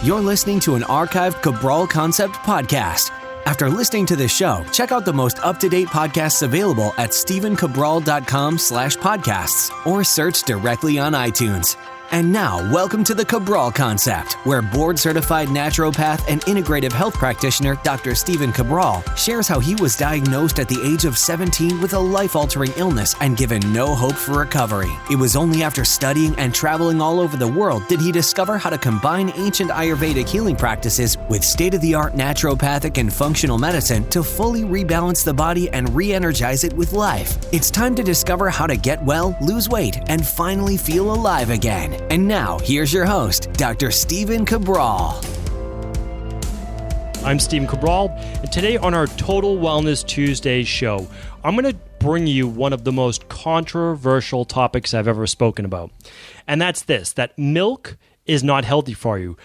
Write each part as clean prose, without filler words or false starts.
You're listening to an archived Cabral Concept podcast. After listening to this show, check out the most up-to-date podcasts available at stephencabral.com/podcasts or search directly on iTunes. And now, welcome to the Cabral Concept, where board-certified naturopath and integrative health practitioner Dr. Stephen Cabral shares how he was diagnosed at the age of 17 with a life-altering illness and given no hope for recovery. It was only after studying and traveling all over the world did he discover how to combine ancient Ayurvedic healing practices with state-of-the-art naturopathic and functional medicine to fully rebalance the body and re-energize it with life. It's time to discover how to get well, lose weight, and finally feel alive again. And now, here's your host, Dr. Stephen Cabral. I'm Stephen Cabral, and today on our Total Wellness Tuesday show, I'm going to bring you one of the most controversial topics I've ever spoken about. And that's this, that milk is not healthy for you.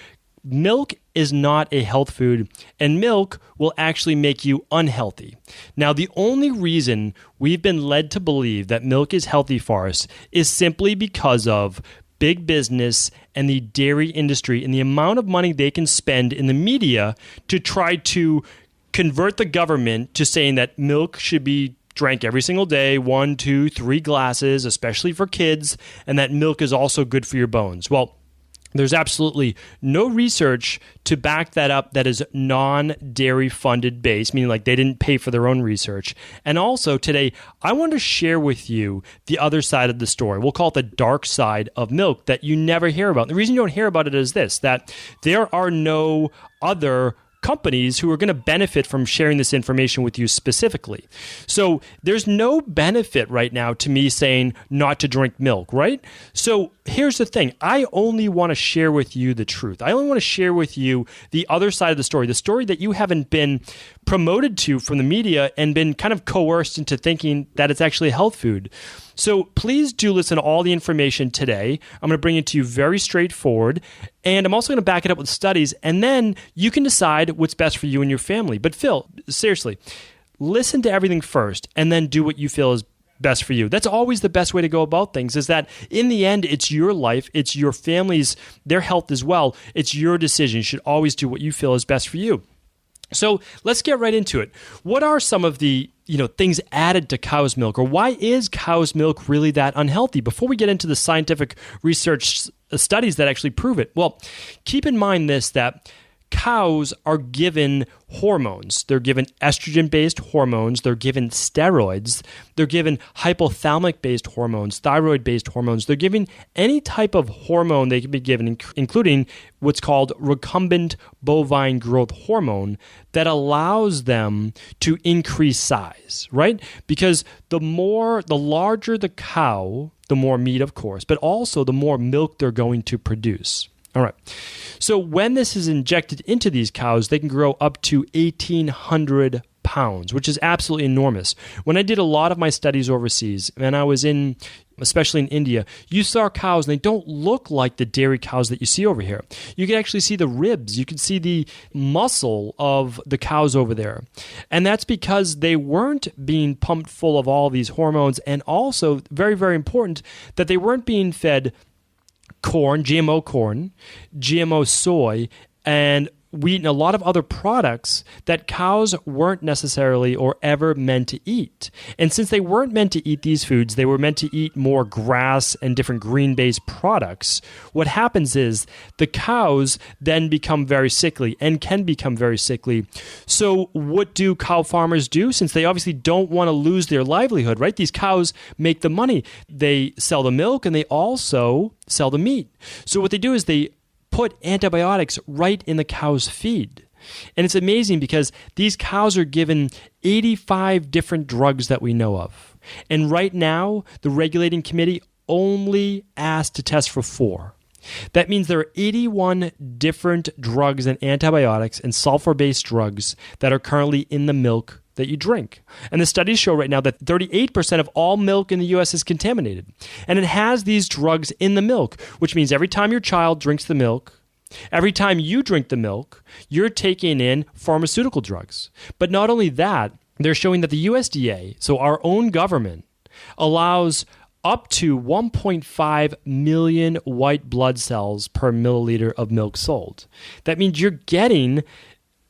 Milk is not a health food, and milk will actually make you unhealthy. Now, the only reason we've been led to believe that milk is healthy for us is simply because of big business and the dairy industry and the amount of money they can spend in the media to try to convert the government to saying that milk should be drank every single day, 1, 2, 3 glasses, especially for kids, and that milk is also good for your bones. Well, there's absolutely no research to back that up that is non-dairy funded based, meaning like they didn't pay for their own research. And also today, I want to share with you the other side of the story. We'll call it the dark side of milk that you never hear about. And the reason you don't hear about it is this, that there are no other companies who are going to benefit from sharing this information with you specifically. So there's no benefit right now to me saying not to drink milk, right? So here's the thing. I only want to share with you the truth. I only want to share with you the other side of the story that you haven't been promoted to from the media and been kind of coerced into thinking that it's actually a health food. So please do listen to all the information today. I'm going to bring it to you very straightforward, and I'm also going to back it up with studies, and then you can decide what's best for you and your family. But Phil, seriously, listen to everything first, and then do what you feel is best for you. That's always the best way to go about things, is that in the end, it's your life, it's your family's, their health as well. It's your decision. You should always do what you feel is best for you. So let's get right into it. What are some of the things added to cow's milk, or why is cow's milk really that unhealthy? Before we get into the scientific research studies that actually prove it, well, keep in mind this, that cows are given hormones. They're given estrogen-based hormones. They're given steroids. They're given hypothalamic-based hormones, thyroid-based hormones. They're given any type of hormone they can be given, including what's called recombinant bovine growth hormone, that allows them to increase size, right? Because the larger the cow, the more meat, of course, but also the more milk they're going to produce. All right. So when this is injected into these cows, they can grow up to 1,800 pounds, which is absolutely enormous. When I did a lot of my studies overseas, and I was especially in India, you saw cows, and they don't look like the dairy cows that you see over here. You can actually see the ribs. You can see the muscle of the cows over there. And that's because they weren't being pumped full of all these hormones, and also, very, very important, that they weren't being fed corn, GMO soy, and wheat, and a lot of other products that cows weren't necessarily or ever meant to eat. And since they weren't meant to eat these foods, they were meant to eat more grass and different green-based products. What happens is the cows then become very sickly and can become very sickly. So what do cow farmers do? Since they obviously don't want to lose their livelihood, right? These cows make the money. They sell the milk, and they also sell the meat. So what they do is they put antibiotics right in the cow's feed. And it's amazing because these cows are given 85 different drugs that we know of. And right now, the regulating committee only asked to test for 4. That means there are 81 different drugs and antibiotics and sulfur-based drugs that are currently in the milk that you drink. And the studies show right now that 38% of all milk in the U.S. is contaminated. And it has these drugs in the milk, which means every time your child drinks the milk, every time you drink the milk, you're taking in pharmaceutical drugs. But not only that, they're showing that the USDA, so our own government, allows up to 1.5 million white blood cells per milliliter of milk sold. That means you're getting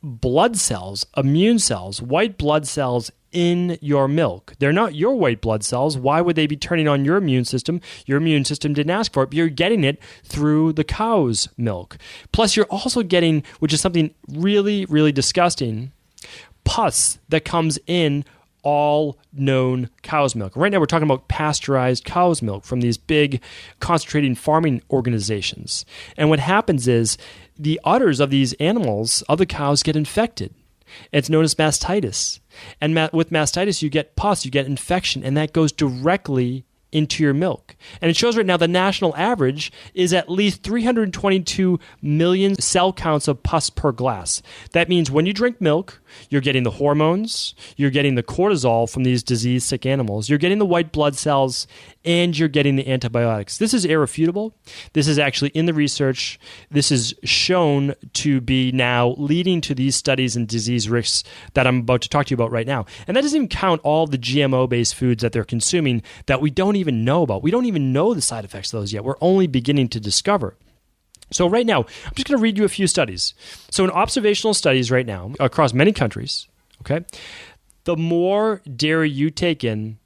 blood cells, immune cells, white blood cells in your milk. They're not your white blood cells. Why would they be turning on your immune system? Your immune system didn't ask for it, but you're getting it through the cow's milk. Plus, you're also getting, which is something really, really disgusting, pus that comes in all known cow's milk. Right now, we're talking about pasteurized cow's milk from these big concentrating farming organizations. And what happens is the udders of these animals, of the cows, get infected. It's known as mastitis. And with mastitis, you get pus, you get infection, and that goes directly into your milk. And it shows right now the national average is at least 322 million cell counts of pus per glass. That means when you drink milk, you're getting the hormones, you're getting the cortisol from these disease-sick animals, you're getting the white blood cells, and you're getting the antibiotics. This is irrefutable. This is actually in the research. This is shown to be now leading to these studies and disease risks that I'm about to talk to you about right now. And that doesn't even count all the GMO-based foods that they're consuming that we don't even know about. We don't even know the side effects of those yet. We're only beginning to discover. So right now, I'm just going to read you a few studies. So in observational studies right now, across many countries, okay, the more dairy you take in,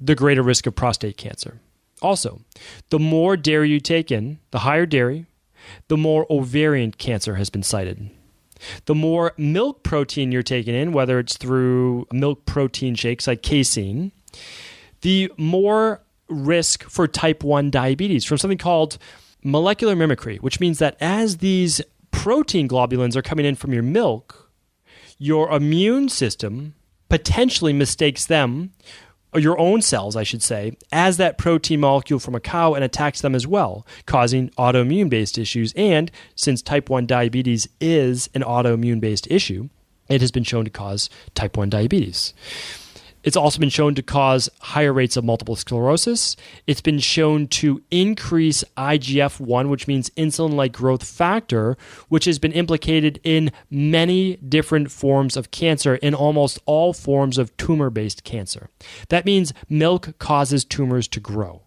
the greater risk of prostate cancer. Also, the more dairy you take in, the higher dairy, the more ovarian cancer has been cited. The more milk protein you're taking in, whether it's through milk protein shakes like casein, the more risk for type 1 diabetes from something called molecular mimicry, which means that as these protein globulins are coming in from your milk, your immune system potentially mistakes them, or your own cells, I should say, as that protein molecule from a cow and attacks them as well, causing autoimmune-based issues. And since type 1 diabetes is an autoimmune-based issue, it has been shown to cause type 1 diabetes. It's also been shown to cause higher rates of multiple sclerosis. It's been shown to increase IGF-1, which means insulin-like growth factor, which has been implicated in many different forms of cancer, in almost all forms of tumor-based cancer. That means milk causes tumors to grow.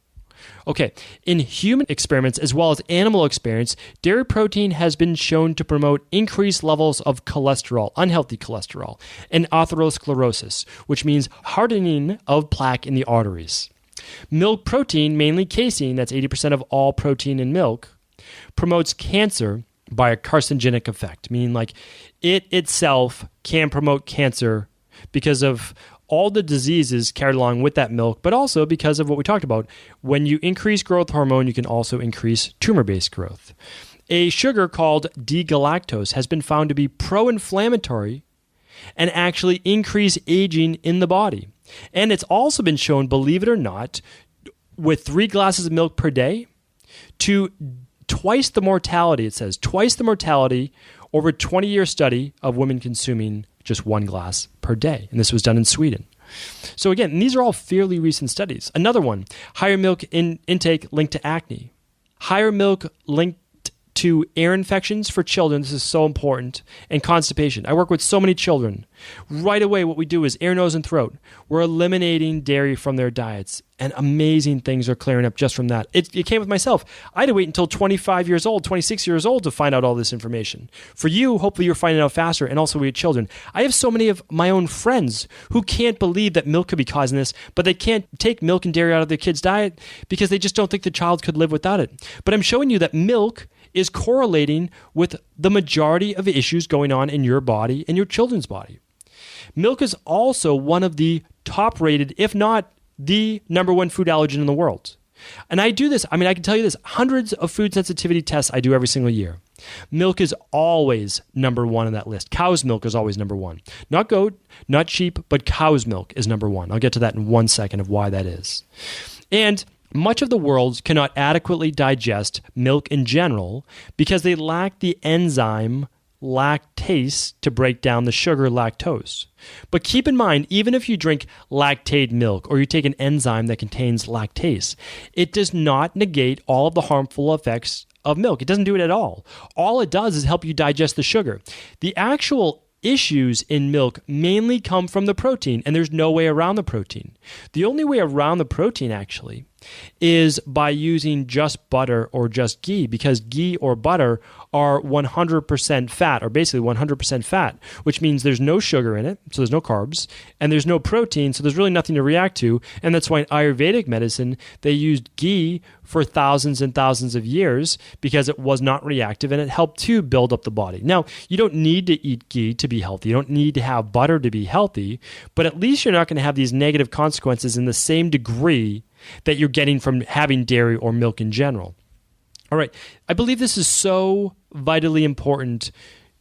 Okay, in human experiments as well as animal experiments, dairy protein has been shown to promote increased levels of cholesterol, unhealthy cholesterol, and atherosclerosis, which means hardening of plaque in the arteries. Milk protein, mainly casein, that's 80% of all protein in milk, promotes cancer by a carcinogenic effect, meaning like it itself can promote cancer because of all the diseases carried along with that milk, but also because of what we talked about. When you increase growth hormone, you can also increase tumor-based growth. A sugar called D-galactose has been found to be pro-inflammatory and actually increase aging in the body. And it's also been shown, believe it or not, with 3 glasses of milk per day to twice the mortality, it says, twice the mortality over a 20-year study of women consuming just 1 glass per day. And this was done in Sweden. So again, these are all fairly recent studies. Another one, higher milk intake linked to acne. Higher milk linked to ear infections for children. This is so important. And constipation. I work with so many children. Right away, what we do is ear, nose, and throat. We're eliminating dairy from their diets. And amazing things are clearing up just from that. It came with myself. I had to wait until 25 years old, 26 years old to find out all this information. For you, hopefully you're finding out faster, and also with children. I have so many of my own friends who can't believe that milk could be causing this, but they can't take milk and dairy out of their kids' diet because they just don't think the child could live without it. But I'm showing you that milk is correlating with the majority of issues going on in your body and your children's body. Milk is also one of the top-rated, if not the number 1 food allergen in the world. And I do this, I can tell you this, hundreds of food sensitivity tests I do every single year. Milk is always number 1 on that list. Cow's milk is always number 1. Not goat, not sheep, but cow's milk is number 1. I'll get to that in 1 second of why that is. And much of the world cannot adequately digest milk in general because they lack the enzyme lactase to break down the sugar lactose. But keep in mind, even if you drink lactate milk or you take an enzyme that contains lactase, it does not negate all of the harmful effects of milk. It doesn't do it at all. All it does is help you digest the sugar. The actual issues in milk mainly come from the protein, and there's no way around the protein. The only way around the protein, actually, is by using just butter or just ghee, because ghee or butter are 100% fat, or basically 100% fat, which means there's no sugar in it, so there's no carbs, and there's no protein, so there's really nothing to react to. And that's why in Ayurvedic medicine, they used ghee for thousands and thousands of years, because it was not reactive and it helped to build up the body. Now, you don't need to eat ghee to be healthy. You don't need to have butter to be healthy, but at least you're not going to have these negative consequences in the same degree that you're getting from having dairy or milk in general. All right, I believe this is so vitally important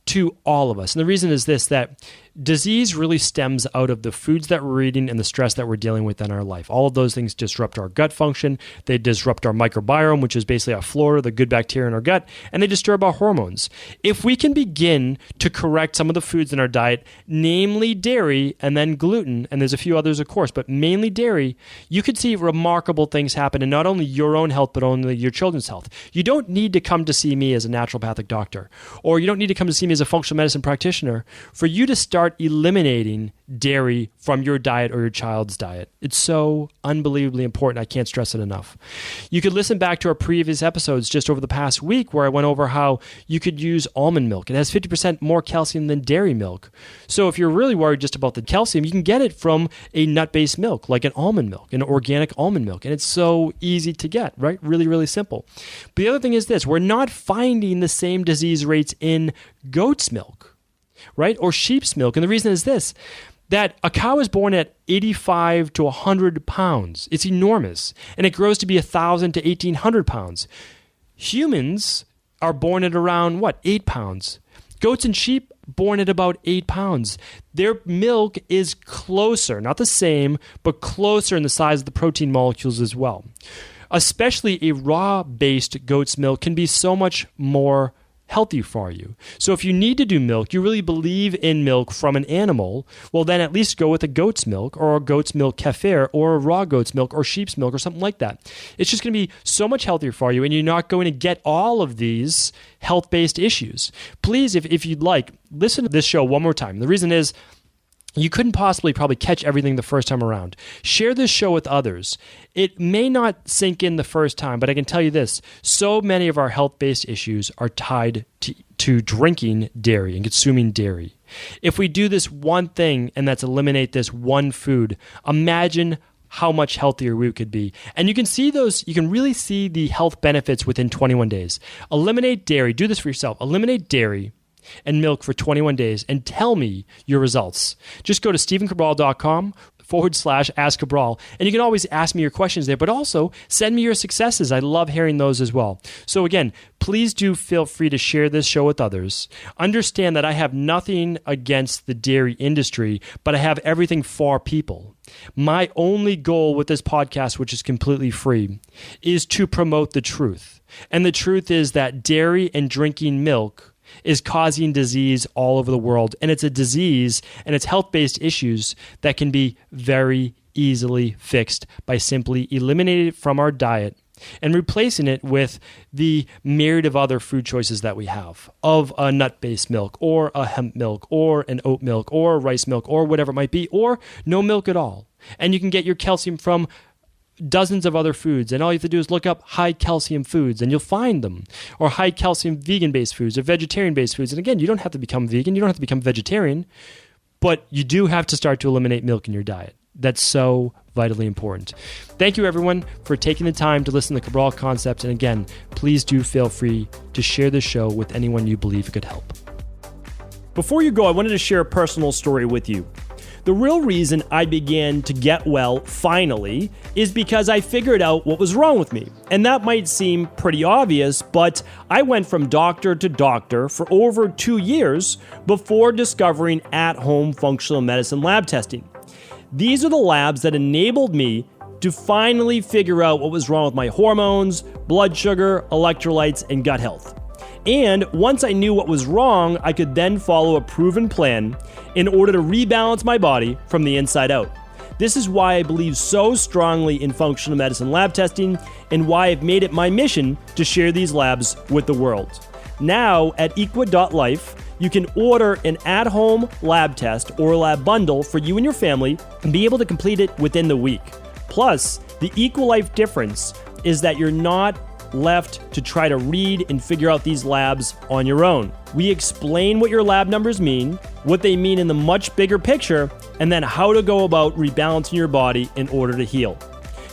to all of us. And the reason is this, that disease really stems out of the foods that we're eating and the stress that we're dealing with in our life. All of those things disrupt our gut function. They disrupt our microbiome, which is basically our flora, the good bacteria in our gut, and they disturb our hormones. If we can begin to correct some of the foods in our diet, namely dairy and then gluten, and there's a few others, of course, but mainly dairy, you could see remarkable things happen in not only your own health, but only your children's health. You don't need to come to see me as a naturopathic doctor, or you don't need to come to see me as a functional medicine practitioner for you to start eliminating dairy from your diet or your child's diet. It's so unbelievably important. I can't stress it enough. You could listen back to our previous episodes just over the past week where I went over how you could use almond milk. It has 50% more calcium than dairy milk. So if you're really worried just about the calcium, you can get it from a nut-based milk, like an almond milk, an organic almond milk. And it's so easy to get, right? Really, really simple. But the other thing is this, we're not finding the same disease rates in goat's milk, right? Or sheep's milk. And the reason is this, that a cow is born at 85 to 100 pounds. It's enormous. And it grows to be 1,000 to 1,800 pounds. Humans are born at around, 8 pounds. Goats and sheep born at about 8 pounds. Their milk is closer, not the same, but closer in the size of the protein molecules as well. Especially a raw-based goat's milk can be so much more healthy for you. So if you need to do milk, you really believe in milk from an animal, well then at least go with a goat's milk or a goat's milk kefir or a raw goat's milk or sheep's milk or something like that. It's just going to be so much healthier for you, and you're not going to get all of these health-based issues. Please, if you'd like, listen to this show one more time. The reason is, you couldn't possibly probably catch everything the first time around. Share this show with others. It may not sink in the first time, but I can tell you this. So many of our health-based issues are tied to drinking dairy and consuming dairy. If we do this one thing, and that's eliminate this one food, imagine how much healthier we could be. And you can see those, you can really see the health benefits within 21 days. Eliminate dairy. Do this for yourself. Eliminate dairy and milk for 21 days and tell me your results. Just go to stephencabral.com/Ask Cabral, and you can always ask me your questions there, but also send me your successes. I love hearing those as well. So again, please do feel free to share this show with others. Understand that I have nothing against the dairy industry, but I have everything for people. My only goal with this podcast, which is completely free, is to promote the truth. And the truth is that dairy and drinking milk is causing disease all over the world. And it's a disease and it's health-based issues that can be very easily fixed by simply eliminating it from our diet and replacing it with the myriad of other food choices that we have, of a nut-based milk or a hemp milk or an oat milk or a rice milk or whatever it might be, or no milk at all. And you can get your calcium from dozens of other foods, and all you have to do is look up high calcium foods and you'll find them, or high calcium vegan based foods or vegetarian based foods. And again, you don't have to become vegan, you don't have to become vegetarian, but you do have to start to eliminate milk in your diet. That's so vitally important. Thank you everyone for taking the time to listen to the Cabral Concept, and again, please do feel free to share this show with anyone you believe it could help. Before you go, I wanted to share a personal story with you. The real reason I began to get well, finally, is because I figured out what was wrong with me. And that might seem pretty obvious, but I went from doctor to doctor for over 2 years before discovering at-home functional medicine lab testing. These are the labs that enabled me to finally figure out what was wrong with my hormones, blood sugar, electrolytes, and gut health. And once I knew what was wrong, I could then follow a proven plan in order to rebalance my body from the inside out. This is why I believe so strongly in functional medicine lab testing, and why I've made it my mission to share these labs with the world. Now at equa.life, you can order an at-home lab test or a lab bundle for you and your family and be able to complete it within the week. Plus, The equal life difference is that you're not left to try to read and figure out these labs on your own. We explain what your lab numbers mean, what they mean in the much bigger picture, and then how to go about rebalancing your body in order to heal.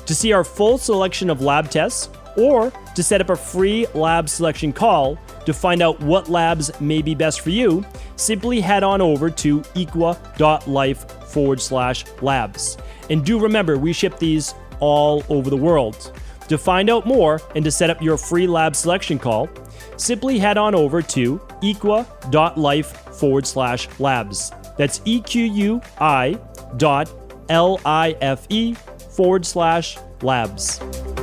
To see our full selection of lab tests, or to set up a free lab selection call to find out what labs may be best for you, simply head on over to equa.life/labs. And do remember, we ship these all over the world. To find out more and to set up your free lab selection call, simply head on over to equa.life/labs. That's EQUI.LIFE/labs.